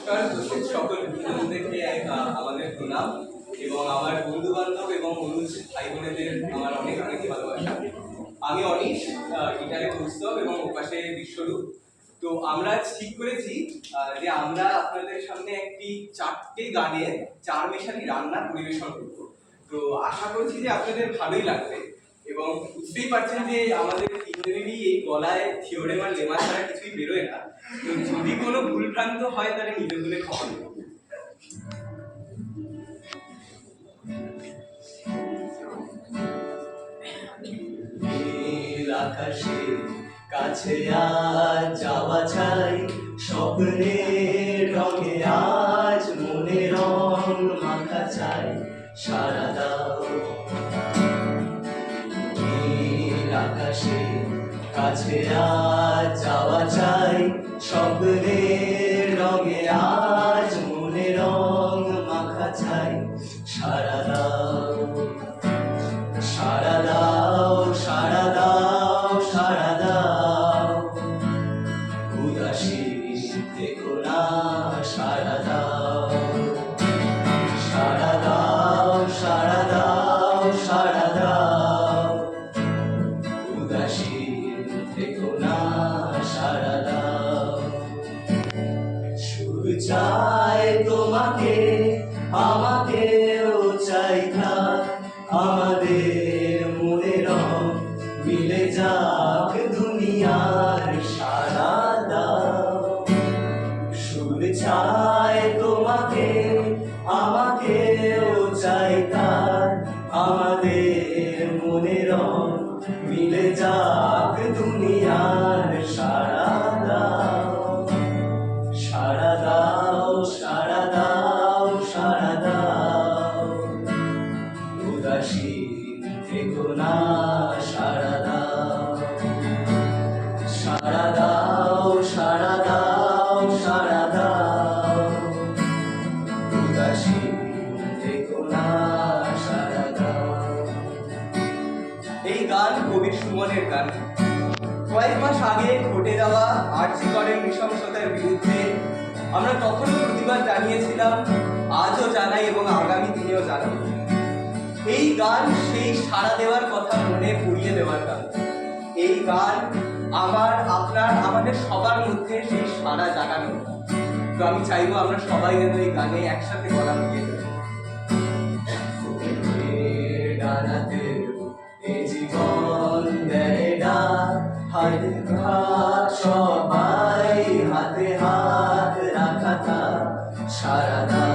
নমস্কার, উপস্থিত সকল বন্ধুদেরকে আমাদের প্রণাম এবং আমার বন্ধু বান্ধব এবং অনুজ ভাই বোনেদের আমার অনেক অনেক ভালোবাসা। আমি অনিশ, গিটারে কৌস্তব এবং ওপাশে বিশ্বরূপ। তো আমরা ঠিক করেছি যে আমরা আপনাদের সামনে একটি 4টে গানের 4 মেশালি রান্না পরিবেশন করব। তো আশা করছি যে আপনাদের ভালোই লাগবে এবং বুঝতেই পারছেন যে আমাদের তিনজনেরই এই গলায় থিওরেম আর লেমা ছাড়া কিছুই বেরোয় না। তো যদি কোনো ভুলভ্রান্ত হয় তাহলে নিজে বলে ক্ষমা করবেন। নীল আকাশের কাছে আজ যাওয়া চাই, স্বপ্নের রঙে আজ মনে রং মাখা চাই, সারা দাও। নীল আকাশের কাছে আজ যাওয়া চাই, স্বপ্নের রঙে আজ মনে রং মাখা চাই, সারা দাও। সারা দাও, সারা দাও, সারা দাও, উদাসী দেখো না, সারা দাও। সারা দাও, সারা দাও, সারা দাও, উদাসী দেখো না, সারা দাও। সুর চাই তোমাকে, আমাকেও চাই থাক, আমাদের মনে রং মিলে যাক দুনিয়ার, সারা দাও। সুর চাই তোমাকে, আমাকেও চাই তার, আমাদের মনে রং মিলে যাক দুনিয়ার, সারা দাও। সারা দাও, সারা দাও, সারা দাও, উদাসীন থেকো না, সারা দাও। সারা দাও, সারা দাও, সারা দাও, উদাসীন থেকো না, সারা দাও। এই গান কবির সুমনের গান। কয়েক মাস আগে ঘটে যাওয়া আরজি করের নৃশংসতার বিরুদ্ধে আমরা তখনও প্রতিবাদ জানিয়েছিলাম, আজও জানাই এবং আগামী দিনেও জানাবো। এই গান সেই সাড়া দেওয়ার কথা মনে পুড়িয়ে দেওয়ার গান। এই গান আমার, আপনার, আমাদের সবার মধ্যে সেই সাড়া জাগানো। তো আমি চাইবো আমরা সবাই যেন এই গানে একসাথে গলা মিলিয়ে দেবো। ডানাতে এই জীবন দেয় ডাক, হাতে হাত সবাই হাতে হাত রাখা থাক, সারা দাও।